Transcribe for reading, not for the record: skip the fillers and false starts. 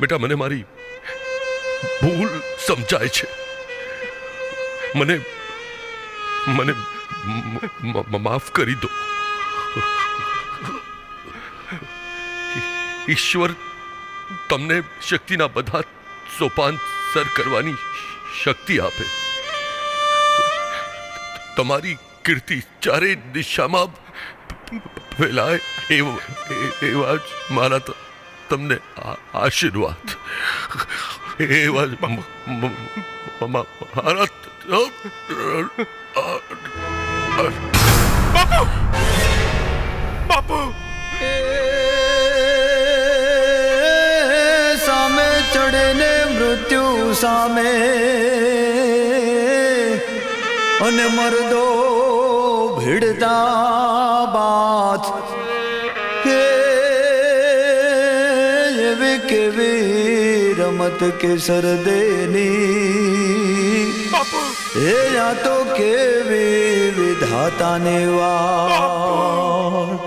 બેટા મને મારી ભૂલ સમજાય છે. મને મને માફ કરી દો. ઈશ્વર તમને શક્તિના બધા સોપાન સર કરવાની શક્તિ આપે. તમારી કીર્તિ ચારે દિશામાં ફેલાય એવા જ મારા તમને આશીર્વાદ. એવા જ મારા બાપુ સામે ચડે ને મૃત્યુ સામે અને મરદો ભીડતા બાદ એવી કેવી રમત કેસર દેની એ યા તો કેવી વિધાતાની વાત.